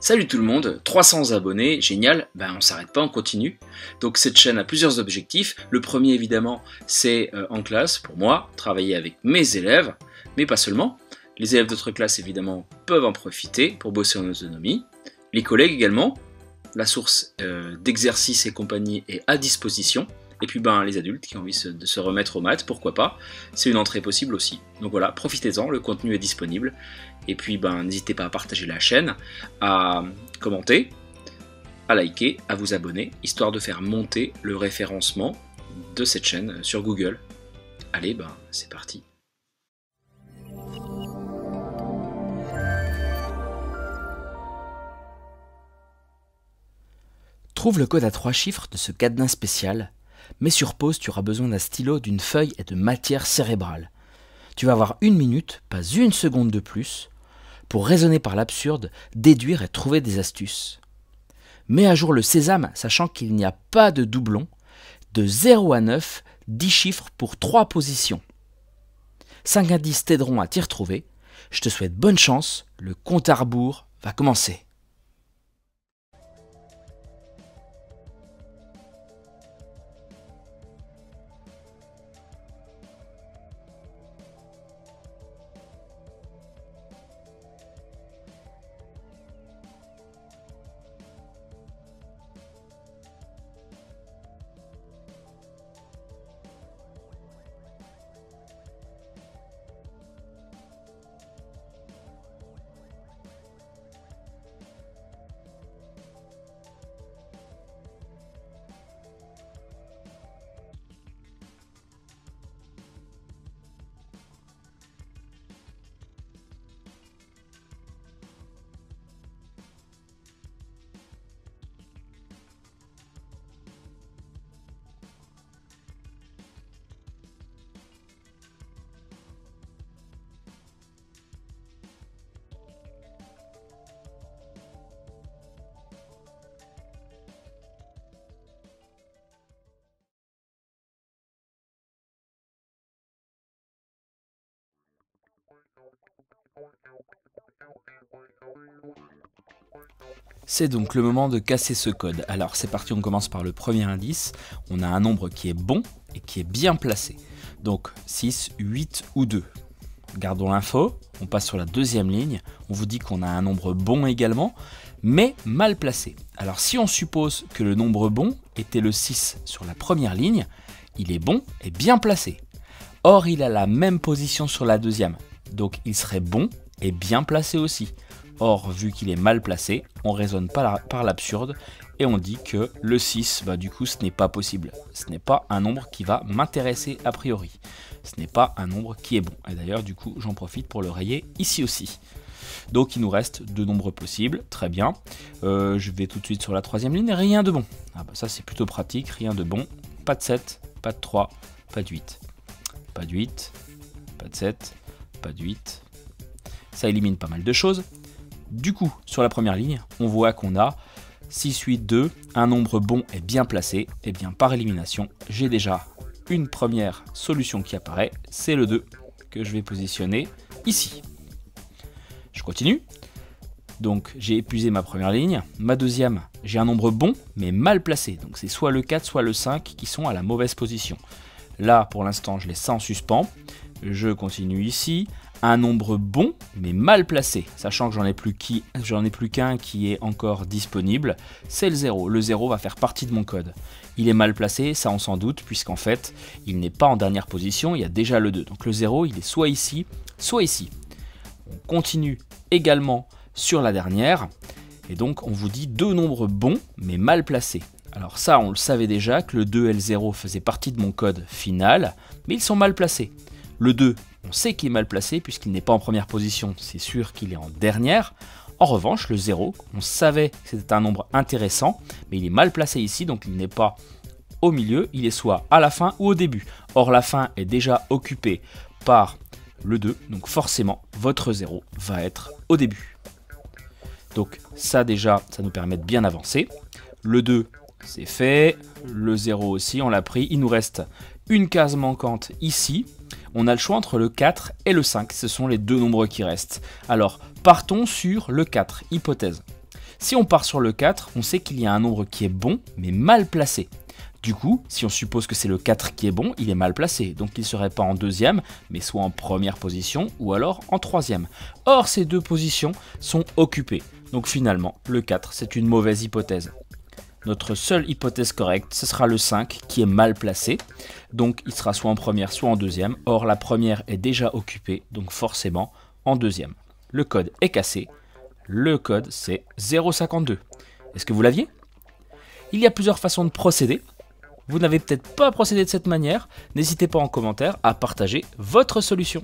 Salut tout le monde, 300 abonnés, génial, on s'arrête pas, on continue. Donc cette chaîne a plusieurs objectifs. Le premier évidemment c'est en classe, pour moi, travailler avec mes élèves, mais pas seulement. Les élèves d'autres classes évidemment peuvent en profiter pour bosser en autonomie. Les collègues également, la source d'exercices et compagnie est à disposition. Et puis les adultes qui ont envie de se remettre aux maths, pourquoi pas, c'est une entrée possible aussi. Donc voilà, profitez-en, le contenu est disponible. Et puis n'hésitez pas à partager la chaîne, à commenter, à liker, à vous abonner, histoire de faire monter le référencement de cette chaîne sur Google. Allez, c'est parti. Trouve le code à 3 chiffres de ce cadenas spécial. Mais sur pause, tu auras besoin d'un stylo, d'une feuille et de matière cérébrale. Tu vas avoir 1 minute, pas 1 seconde de plus, pour raisonner par l'absurde, déduire et trouver des astuces. Mets à jour le sésame, sachant qu'il n'y a pas de doublon. De 0 à 9, 10 chiffres pour 3 positions. 5 indices t'aideront à t'y retrouver. Je te souhaite bonne chance, le compte à rebours va commencer. C'est donc le moment de casser ce code. Alors c'est parti, on commence par le premier indice. On a un nombre qui est bon et qui est bien placé. Donc 6, 8 ou 2. Gardons l'info, on passe sur la deuxième ligne. On vous dit qu'on a un nombre bon également, mais mal placé. Alors si on suppose que le nombre bon était le 6 sur la première ligne, il est bon et bien placé. Or il a la même position sur la deuxième. Donc il serait bon et bien placé aussi. Or, vu qu'il est mal placé, on raisonne par l'absurde et on dit que le 6, du coup, ce n'est pas possible. Ce n'est pas un nombre qui va m'intéresser a priori. Ce n'est pas un nombre qui est bon. Et d'ailleurs, du coup, j'en profite pour le rayer ici aussi. Donc, il nous reste 2 nombres possibles. Très bien. Je vais tout de suite sur la troisième ligne. Rien de bon. Ça, c'est plutôt pratique. Rien de bon. Pas de 7, pas de 3, pas de 8. Pas de 8, pas de 7, pas de 8. Ça élimine pas mal de choses. Du coup, sur la première ligne, on voit qu'on a 6, 8, 2, un nombre bon et bien placé. Et bien par élimination, j'ai déjà une première solution qui apparaît, c'est le 2 que je vais positionner ici. Je continue. Donc j'ai épuisé ma première ligne. Ma deuxième, j'ai un nombre bon mais mal placé. Donc c'est soit le 4, soit le 5 qui sont à la mauvaise position. Là, pour l'instant, je laisse ça en suspens. Je continue ici. Un nombre bon mais mal placé, sachant que j'en ai plus qu'un qui est encore disponible, c'est le 0. Le 0 va faire partie de mon code. Il est mal placé, ça on s'en doute, puisqu'en fait, il n'est pas en dernière position, il y a déjà le 2. Donc le 0, il est soit ici, soit ici. On continue également sur la dernière, et donc on vous dit 2 nombres bons mais mal placés. Alors ça, on le savait déjà, que le 2 et le 0 faisaient partie de mon code final, mais ils sont mal placés. Le 2, on sait qu'il est mal placé puisqu'il n'est pas en première position, c'est sûr qu'il est en dernière. En revanche, le 0, on savait que c'était un nombre intéressant, mais il est mal placé ici, donc il n'est pas au milieu, il est soit à la fin ou au début. Or, la fin est déjà occupée par le 2, donc forcément, votre 0 va être au début. Donc ça déjà, ça nous permet de bien avancer. Le 2, c'est fait. Le 0 aussi, on l'a pris. Il nous reste une case manquante ici. On a le choix entre le 4 et le 5. Ce sont les 2 nombres qui restent. Alors, partons sur le 4, hypothèse. Si on part sur le 4, on sait qu'il y a un nombre qui est bon, mais mal placé. Du coup, si on suppose que c'est le 4 qui est bon, il est mal placé, donc il ne serait pas en deuxième, mais soit en première position, ou alors en troisième. Or, ces deux positions sont occupées, donc finalement, le 4, c'est une mauvaise hypothèse. Notre seule hypothèse correcte, ce sera le 5 qui est mal placé, donc il sera soit en première, soit en deuxième. Or, la première est déjà occupée, donc forcément en deuxième. Le code est cassé, le code c'est 052. Est-ce que vous l'aviez? Il y a plusieurs façons de procéder. Vous n'avez peut-être pas procédé de cette manière, n'hésitez pas en commentaire à partager votre solution.